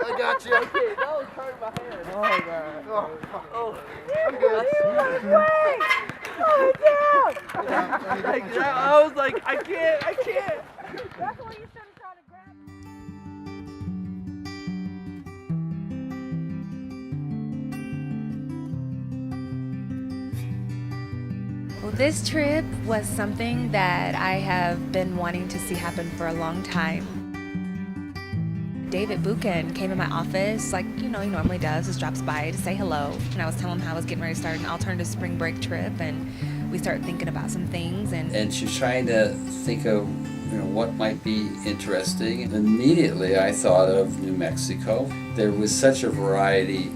I got you. Okay, that was hurting my hand. Oh, God. Oh, I'm good. I was like, I can't. That's why you should have tried to grab me. Well, this trip was something that I have been wanting to see happen for a long time. David Buchan came in my office like, he normally does, just drops by to say hello. And I was telling him how I was getting ready to start an alternative spring break trip, and we started thinking about some things. And she was trying to think of what might be interesting. And immediately I thought of New Mexico. There was such a variety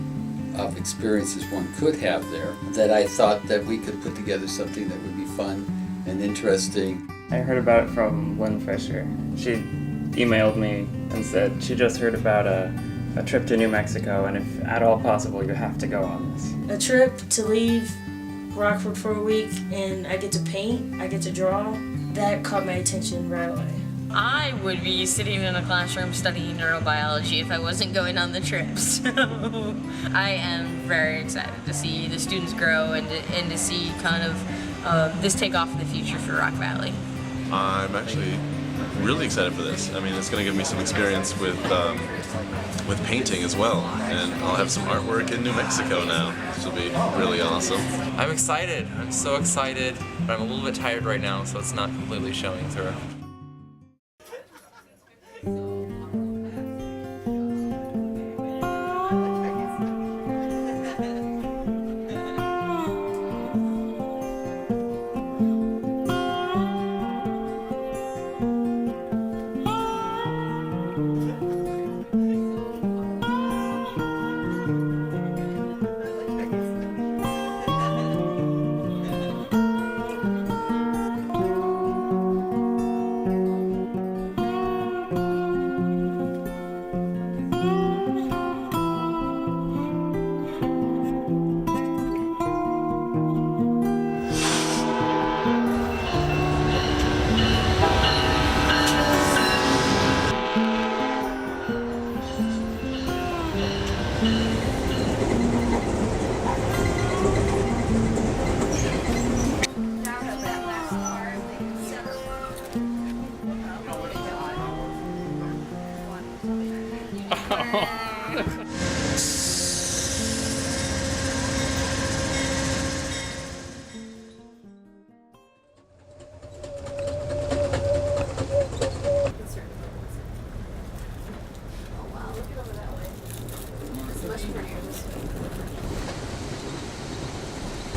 of experiences one could have there that I thought that we could put together something that would be fun and interesting. I heard about it from Lynn Fisher. She emailed me and said she just heard about a trip to New Mexico, and if at all possible you have to go on this. A trip to leave Rockford for a week and I get to paint, I get to draw, that caught my attention right away. I would be sitting in a classroom studying neurobiology if I wasn't going on the trip. So I am very excited to see the students grow and to see kind of this take off in the future for Rock Valley. I'm actually really excited for this. I mean, it's going to give me some experience with painting as well, and I'll have some artwork in New Mexico now, which will be really awesome. I'm excited. I'm so excited, but I'm a little bit tired right now, so it's not completely showing through.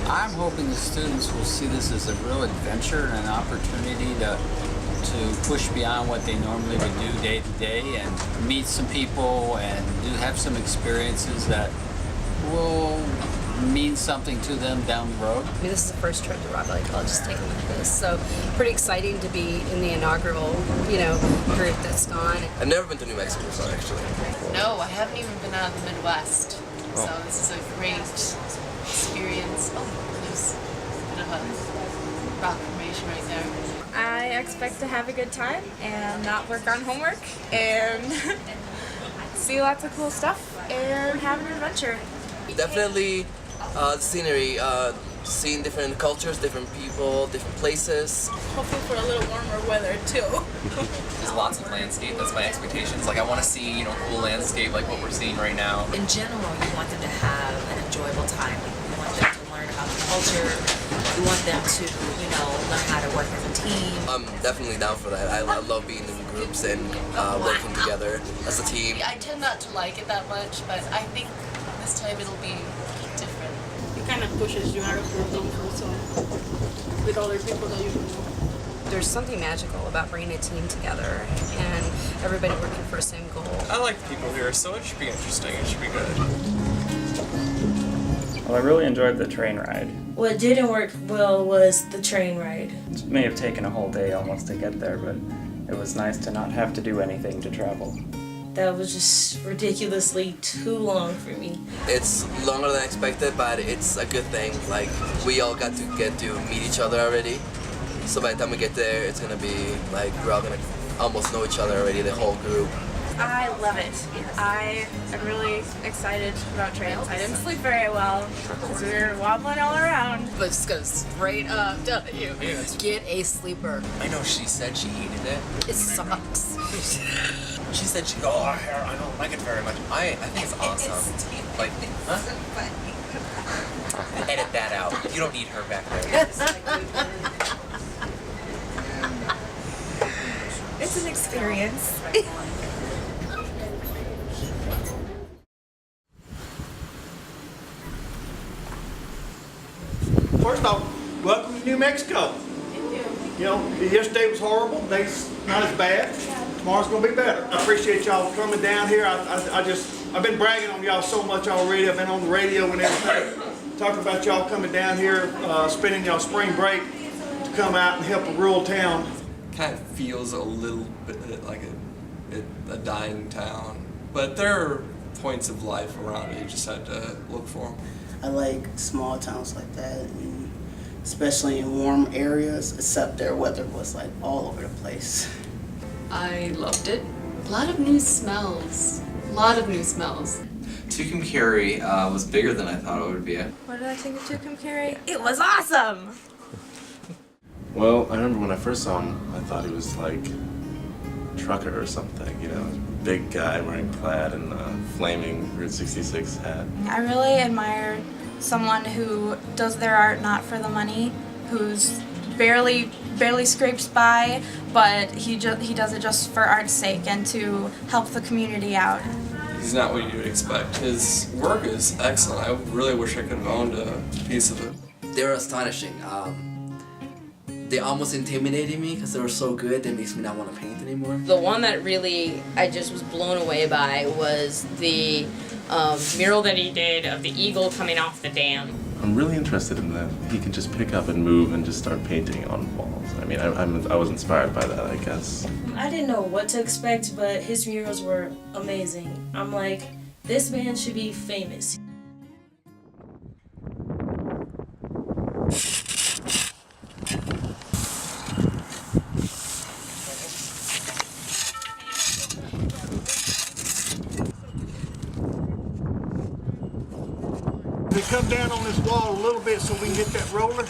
I'm hoping the students will see this as a real adventure and an opportunity to push beyond what they normally would do day to day and meet some people and have some experiences that will mean something to them down the road. I mean, this is the first trip to Rock Valley College just taken like this, so pretty exciting to be in the inaugural, group that's gone. I've never been to New Mexico before, actually. No, I haven't even been out of the Midwest, so this is a great experience. Oh, there's a bit of a rock formation right there. I expect to have a good time and not work on homework and see lots of cool stuff and have an adventure. Definitely the scenery, seeing different cultures, different people, different places. Hopefully for a little warmer weather too. There's lots of landscape. That's my expectations. Like, I want to see, cool landscape like what we're seeing right now. In general, you want them to have an enjoyable time. You want them to learn about the culture. You want them to, learn how to work as a team. I'm definitely down for that. I love being in groups and working together as a team. I tend not to like it that much, but I think this time it'll be different. It kind of pushes you out of your comfort zone with other people that you don't know. There's something magical about bringing a team together and everybody working for the same goal. I like the people here, so it should be interesting. It should be good. Well, I really enjoyed the train ride. What didn't work well was the train ride. It may have taken a whole day almost to get there, but it was nice to not have to do anything to travel. That was just ridiculously too long for me. It's longer than expected, but it's a good thing. Like, we all get to meet each other already. So by the time we get there, it's gonna be like we're all gonna almost know each other already, the whole group. I love it. I am really excited about trains. I didn't sleep very well because we were wobbling all around. But just go straight up, you get a sleeper. I know she said she hated it. It sucks. She said I don't like it very much. I think it's awesome. Like, huh? Edit that out. You don't need her back there. It's an experience. First off, welcome to New Mexico. You know, yesterday was horrible. Today's not as bad. Tomorrow's gonna be better. I appreciate y'all coming down here. I've been bragging on y'all so much already. I've been on the radio and everything, talking about y'all coming down here, spending y'all spring break to come out and help a rural town. Kind of feels a little bit like a dying town, but there are points of life around it. You just have to look for them. I like small towns like that, and especially in warm areas, except their weather was like all over the place. I loved it. A lot of new smells. Tucumcari was bigger than I thought it would be. What did I think of Tucumcari? It was awesome! Well, I remember when I first saw him, I thought he was like a trucker or something, you know, big guy wearing plaid and a flaming Route 66 hat. I really admire someone who does their art not for the money, who's barely scrapes by, but he does it just for art's sake and to help the community out. He's not what you'd expect. His work is excellent. I really wish I could have owned a piece of it. They were astonishing. They almost intimidated me because they were so good that makes me not want to paint anymore. The one that really I just was blown away by was the mural that he did of the eagle coming off the dam. I'm really interested in that. He can just pick up and move and just start painting on walls. I mean, I was inspired by that, I guess. I didn't know what to expect, but his murals were amazing. I'm like, this man should be famous. We come down on this wall a little bit so we can get that roller.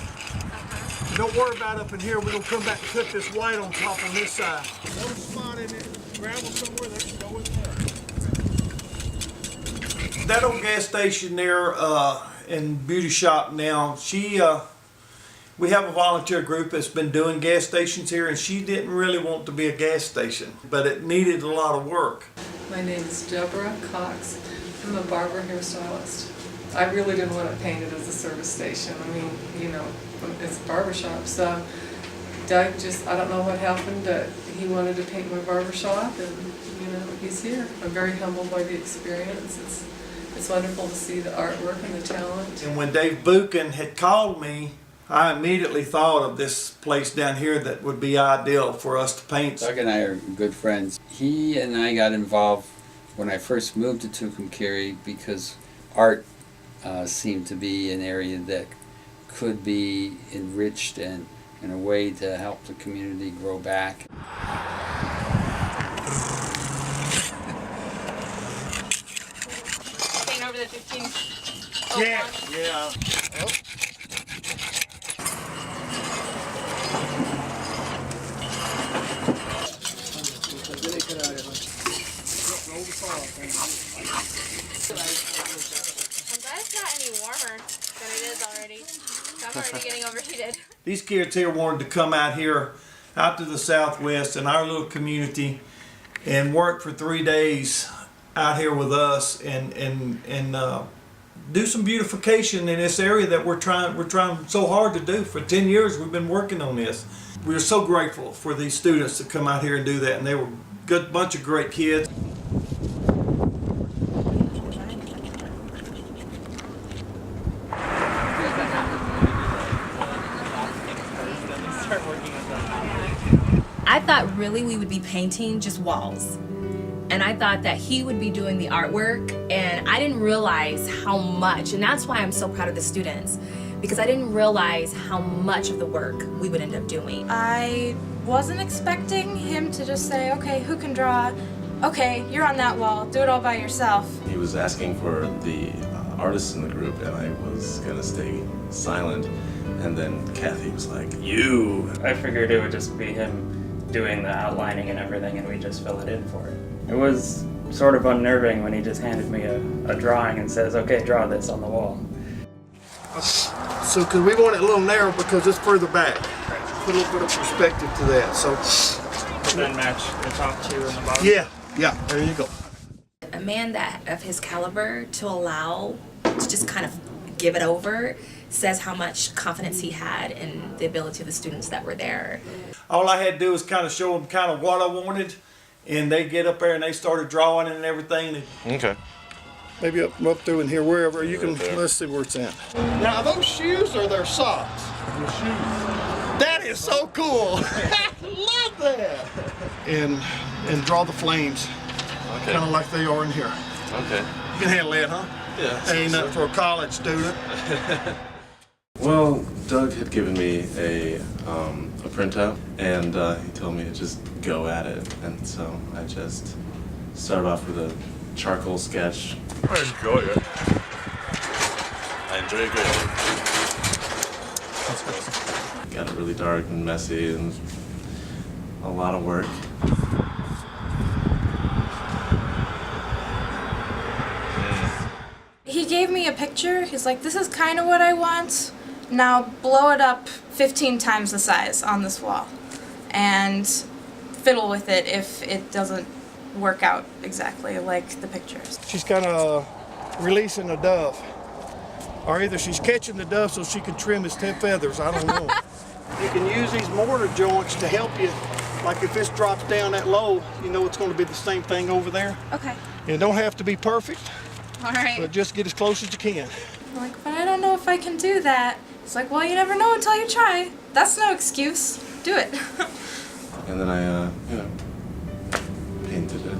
Don't worry about up in here. We're gonna come back and put this white on top on this side. No spot in it, gravel somewhere, they can go in there. That old gas station there and beauty shop now, we have a volunteer group that's been doing gas stations here, and she didn't really want to be a gas station, but it needed a lot of work. My name is Deborah Cox. I'm a barber hairstylist. I really didn't want to paint it as a service station. I mean, you know, it's a barbershop. So Doug I don't know what happened, but he wanted to paint my barbershop, and you know, he's here. I'm very humbled by the experience. It's wonderful to see the artwork and the talent. And when Dave Buchan had called me, I immediately thought of this place down here that would be ideal for us to paint. Doug and I are good friends. He and I got involved when I first moved to Tucumcari because art seemed to be an area that could be enriched and in a way to help the community grow back. Paint over the 15. Yeah, yeah. Yep. I'm glad it's not any warmer than it is already. I'm already getting overheated. These kids here wanted to come out here, out to the Southwest in our little community and work for 3 days out here with us and do some beautification in this area that we're trying so hard to do. For 10 years we've been working on this. We're so grateful for these students to come out here and do that, and they were a good bunch of great kids. I thought really we would be painting just walls. And I thought that he would be doing the artwork, and I didn't realize how much, and that's why I'm so proud of the students, because I didn't realize how much of the work we would end up doing. I wasn't expecting him to just say, okay, who can draw? okay, you're on that wall, do it all by yourself. He was asking for the artists in the group, and I was gonna stay silent. And then Kathy was like, "You!" I figured it would just be him doing the outlining and everything, and we just fill it in for it. It was sort of unnerving when he just handed me a drawing and says, "Okay, draw this on the wall." So, because we want it a little narrow because it's further back. Put a little bit of perspective to that. So, then match the top two and the bottom. Yeah, there you go. A man that of his caliber to allow to just kind of give it over says how much confidence he had in the ability of the students that were there. All I had to do was kind of show them kind of what I wanted, and they get up there and they started drawing and everything. Okay. Maybe up through in here, wherever you can. Let's see where it's at. Now, are those shoes or their socks? The shoes. That is so cool. Love that. And draw the flames, Okay. kind of like they are in here. Okay. You can handle that, huh? Yeah. Ain't nothing for a college student. Well, Doug had given me a printout, and he told me to just go at it, and so I just started off with a charcoal sketch. I enjoy it. I enjoy it greatly. Got it really dark and messy and a lot of work. He gave me a picture. He's like, this is kind of what I want. Now blow it up 15 times the size on this wall and fiddle with it if it doesn't work out exactly like the pictures. She's kind of releasing a dove. Or either she's catching the dove so she can trim his feathers. I don't know. You can use these mortar joints to help you. Like if this drops down that low, you know it's going to be the same thing over there. Okay. It don't have to be perfect, All right. but just get as close as you can. I'm like, but I don't know if I can do that. It's like, well, you never know until you try. That's no excuse. Do it. And then I, painted it.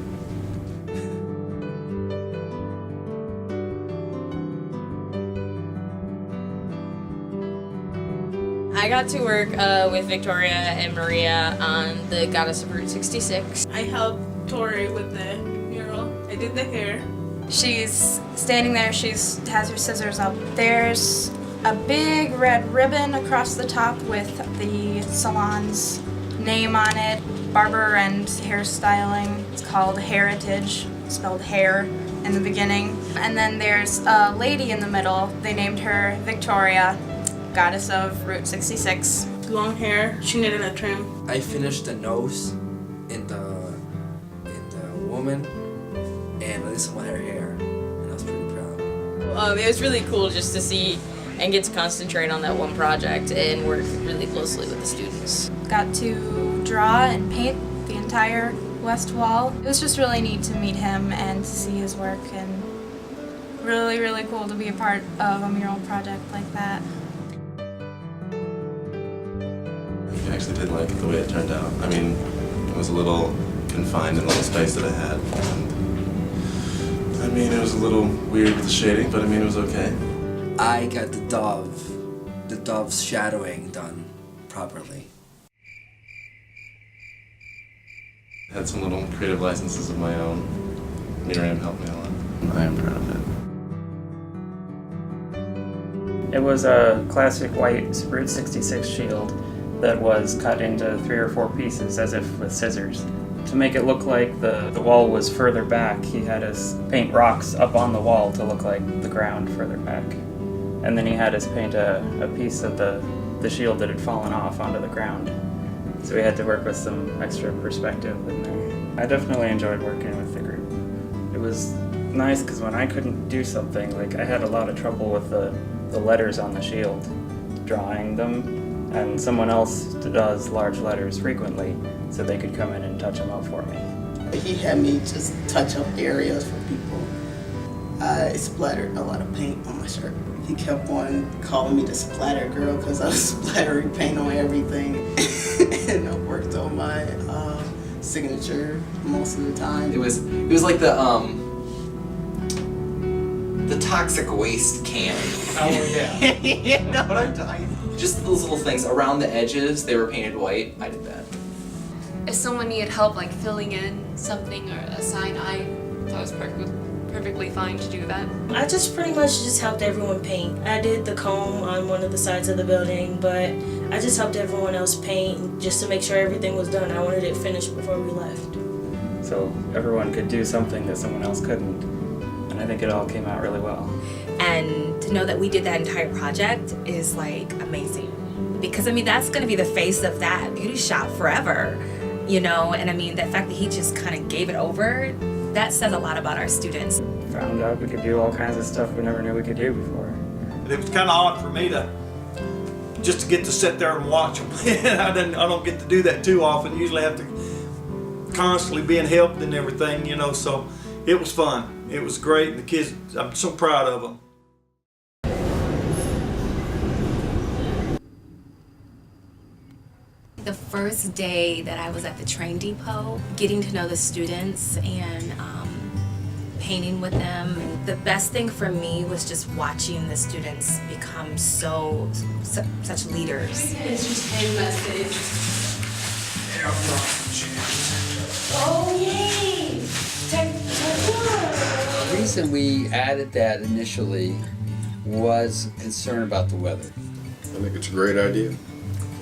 I got to work with Victoria and Maria on the Goddess of Route 66. I helped Tori with the mural. I did the hair. She's standing there. She has her scissors up. There's a big red ribbon across the top with the salon's name on it. Barber and hairstyling. It's called Heritage, spelled hair in the beginning. And then there's a lady in the middle. They named her Victoria, Goddess of Route 66. Long hair. She needed a trim. I finished the nose in the woman, and this one her hair, and I was pretty proud. It was really cool just to see and get to concentrate on that one project and work really closely with the students. Got to draw and paint the entire west wall. It was just really neat to meet him and to see his work, and really, really cool to be a part of a mural project like that. I actually did like the way it turned out. I mean, it was a little confined in the little space that I had. And, I mean, it was a little weird with the shading, but I mean, it was okay. I got the dove's shadowing done properly. I had some little creative licenses of my own. Miriam helped me a lot. I am proud of it. It was a classic white Route 66 shield that was cut into 3 or 4 pieces as if with scissors. To make it look like the wall was further back, he had us paint rocks up on the wall to look like the ground further back. And then he had us paint a piece of the shield that had fallen off onto the ground. So we had to work with some extra perspective in there. I definitely enjoyed working with the group. It was nice because when I couldn't do something, like I had a lot of trouble with the letters on the shield, drawing them, and someone else does large letters frequently, so they could come in and touch them up for me. He had me just touch up areas for people. I splattered a lot of paint on my shirt. He kept on calling me the splatter girl because I was splattering paint on everything. And I worked on my signature most of the time. It was like the toxic waste can. Oh yeah. You know what I'm talking about? Just those little things around the edges, they were painted white. I did that. if someone needed help like filling in something or a sign, I thought it was perfectly fine to do that. I just pretty much just helped everyone paint. I did the comb on one of the sides of the building, but I just helped everyone else paint just to make sure everything was done. I wanted it finished before we left. So everyone could do something that someone else couldn't. And I think it all came out really well. And to know that we did that entire project is like amazing. Because I mean, that's gonna be the face of that beauty shop forever, you know? And I mean, the fact that he just kind of gave it over, that says a lot about our students. Found out we could do all kinds of stuff we never knew we could do before. It was kind of odd for me to get to sit there and watch them. I don't get to do that too often. Usually have to constantly being helped and everything, you know, so it was fun. It was great. The kids, I'm so proud of them. The first day that I was at the train depot, getting to know the students and painting with them, and the best thing for me was just watching the students become such leaders. It's just a message. Oh, yay! The reason we added that initially was concern about the weather. I think it's a great idea.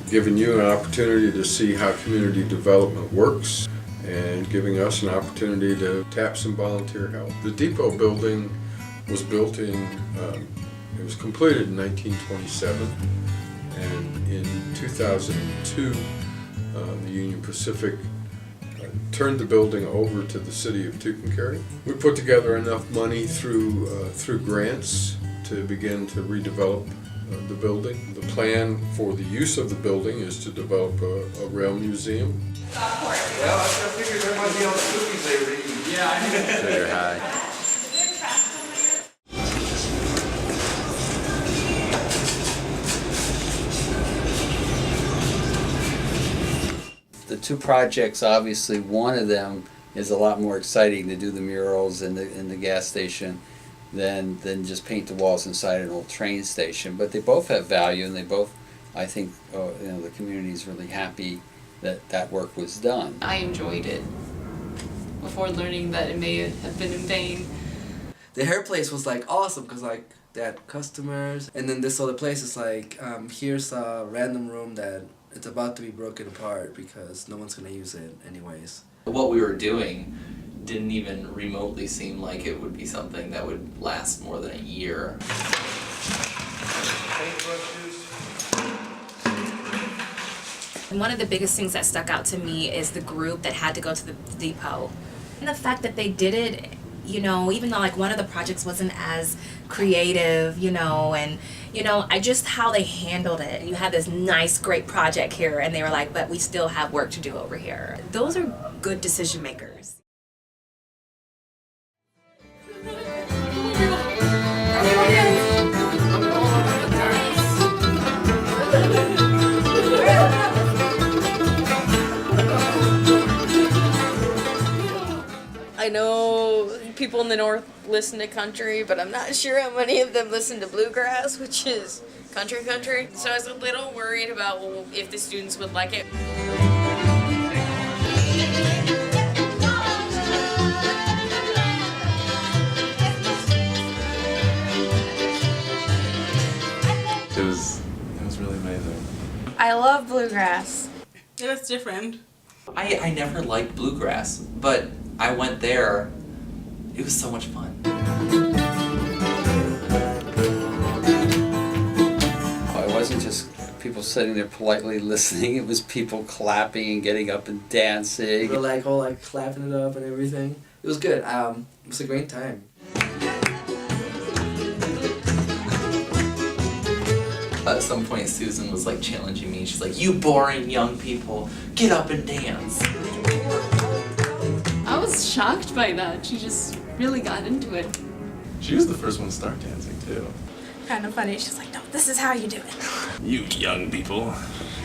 Giving you an opportunity to see how community development works and giving us an opportunity to tap some volunteer help. The depot building was built it was completed in 1927, and in 2002 the Union Pacific turned the building over to the city of Tucumcari. We put together enough money through grants to begin to redevelop the building. The plan for the use of the building is to develop a rail museum. Well, I figured there might be all the cookies they were eating. Yeah, I know. They're high. The two projects, obviously, one of them is a lot more exciting to do the murals in the gas station than just paint the walls inside an old train station. But they both have value, and they both, I think, the community is really happy that work was done. I enjoyed it before learning that it may have been in vain. The hair place was like awesome because like they had customers, and then this other place is like here's a random room that it's about to be broken apart because no one's gonna use it anyways. What we were doing didn't even remotely seem like it would be something that would last more than a year. And one of the biggest things that stuck out to me is the group that had to go to the depot. And the fact that they did it, you know, even though like one of the projects wasn't as creative, you know, and you know, just how they handled it. You had this nice, great project here, and they were like, but we still have work to do over here. Those are good decision makers. I know people in the north listen to country, but I'm not sure how many of them listen to bluegrass, which is country. So I was a little worried about if the students would like it. It was really amazing. I love bluegrass. Yeah, that's different. I never liked bluegrass, but I went there. It was so much fun. It wasn't just people sitting there politely listening, it was people clapping and getting up and dancing. We were like all like clapping it up and everything. It was good. It was a great time. At some point, Susan was like challenging me. She's like, "You boring young people, get up and dance." I was shocked by that. She just really got into it. She was the first one to start dancing too. Kind of funny. She's like, no, this is how you do it. You young people.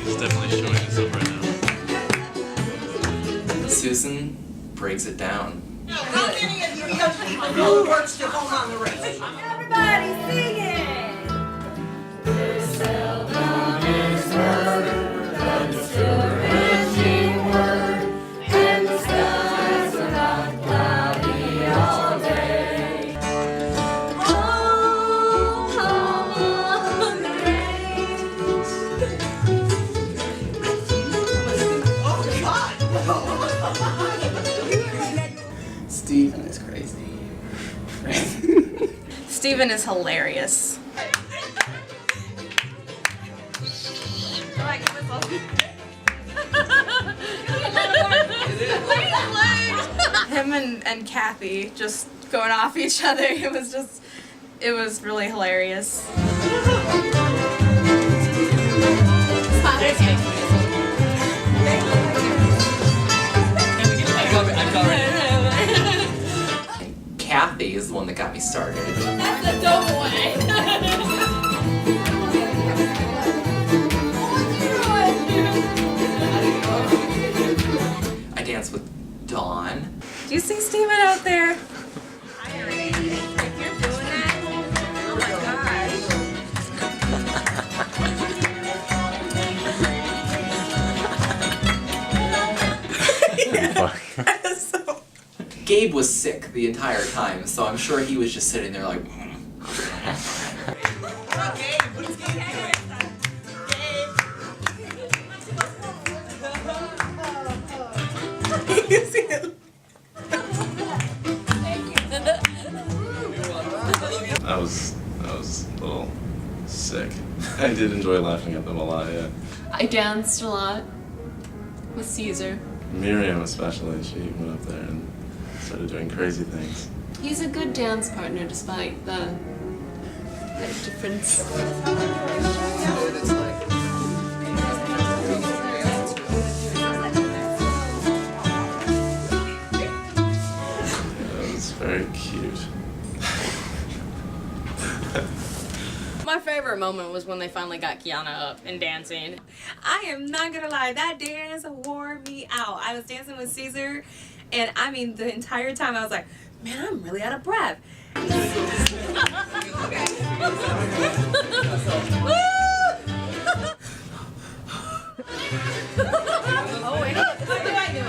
She's definitely showing herself right now. Susan breaks it down. How many of you young people know the words to Home on the Range? Everybody sing it! Seldom is heard the discouraging word. Steven is crazy. Steven is hilarious. Him and Kathy just going off each other. It was really hilarious. Kathy is the one that got me started. That's the dope way. I danced with Dawn. Do you see Steven out there? Gabe was sick the entire time, so I'm sure he was just sitting there like. I was a little sick. I did enjoy laughing at them a lot, yeah. I danced a lot with Caesar. Miriam especially, she went up there and started doing crazy things. He's a good dance partner despite the difference. It was very cute. My favorite moment was when they finally got Kiana up and dancing. I am not gonna lie, that dance wore me out. I was dancing with Caesar, and I mean, the entire time I was like, man, I'm really out of breath. Oh, wait, what do I do?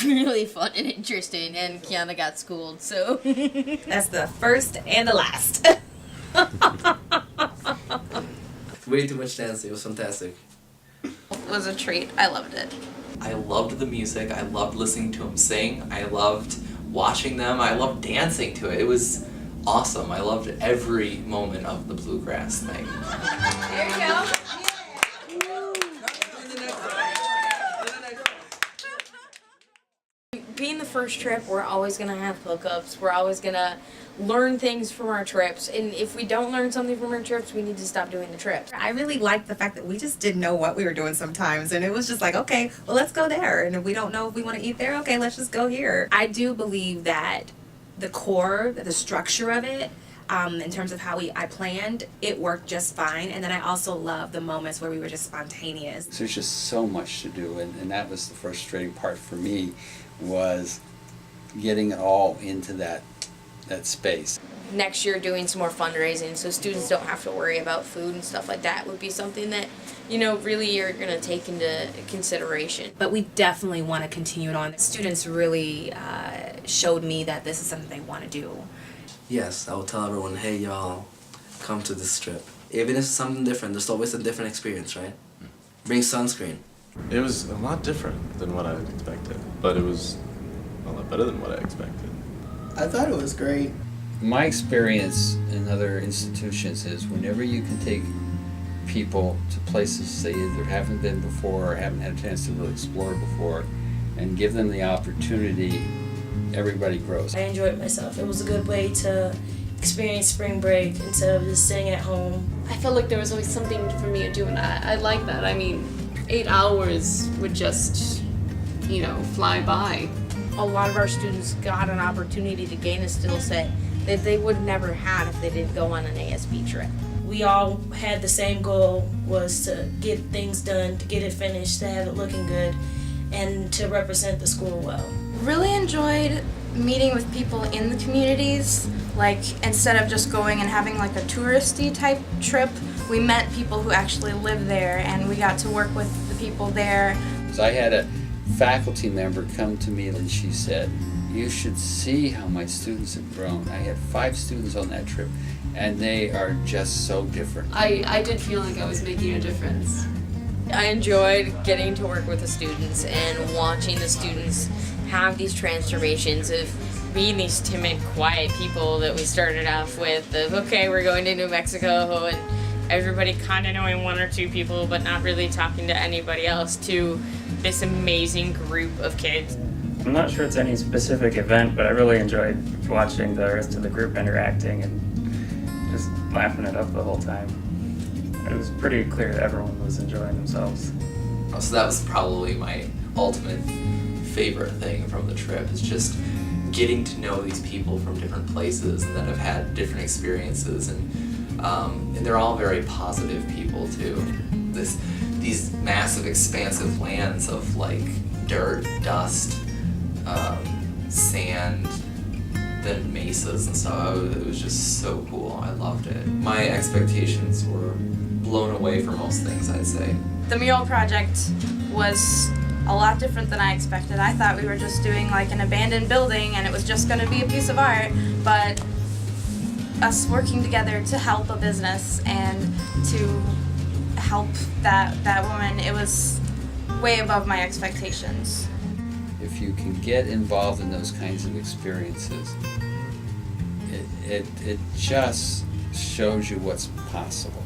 Really fun and interesting, and Kiana got schooled, so That's the first and the last. Way too much dance. It was fantastic. It was a treat. I loved it. I loved the music. I loved listening to them sing. I loved watching them. I loved dancing to it. It was awesome. I loved every moment of the bluegrass thing. There you go. being the first trip, we're always going to have hookups. We're always going to learn things from our trips. And if we don't learn something from our trips, we need to stop doing the trips. I really liked the fact that we just didn't know what we were doing sometimes. And it was just like, okay, well, let's go there. And if we don't know if we want to eat there, okay, let's just go here. I do believe that the core, the structure of it, in terms of how I planned, it worked just fine. And then I also love the moments where we were just spontaneous. So there's just so much to do, and that was the frustrating part for me, was getting it all into that space. Next year, doing some more fundraising so students don't have to worry about food and stuff like that would be something that, you know, really you're going to take into consideration. But we definitely want to continue it on. Students really showed me that this is something they want to do. Yes, I will tell everyone, hey y'all, come to this trip. Even if it's something different, there's always a different experience, right? Bring sunscreen. It was a lot different than what I expected, but it was a lot better than what I expected. I thought it was great. My experience in other institutions is whenever you can take people to places they either haven't been before or haven't had a chance to really explore before and give them the opportunity, everybody grows. I enjoyed myself. It was a good way to experience spring break instead of just sitting at home. I felt like there was always something for me to do, and I like that. I mean, 8 hours would just, you know, fly by. A lot of our students got an opportunity to gain a skill set that they would never had if they didn't go on an ASB trip. We all had the same goal, was to get things done, to get it finished, to have it looking good, and to represent the school well. Really enjoyed meeting with people in the communities. Like, instead of just going and having like a touristy type trip, we met people who actually live there and we got to work with the people there. So I had a faculty member come to me and she said, "You should see how my students have grown." I had 5 students on that trip, and they are just so different. I did feel like I was making a difference. I enjoyed getting to work with the students and watching the students have these transformations of being these timid, quiet people that we started off with, of okay, we're going to New Mexico, and everybody kind of knowing 1 or 2 people but not really talking to anybody else, to this amazing group of kids. I'm not sure it's any specific event, but I really enjoyed watching the rest of the group interacting and just laughing it up the whole time. It was pretty clear that everyone was enjoying themselves. So that was probably my ultimate favorite thing from the trip, is just getting to know these people from different places and that have had different experiences, and they're all very positive people too. These massive expansive lands of like dirt, dust, sand, then mesas and stuff. It was just so cool. I loved it. My expectations were blown away for most things, I'd say. The mural project was a lot different than I expected. I thought we were just doing like an abandoned building and it was just going to be a piece of art, but us working together to help a business and to help that woman, it was way above my expectations. If you can get involved in those kinds of experiences, it just shows you what's possible.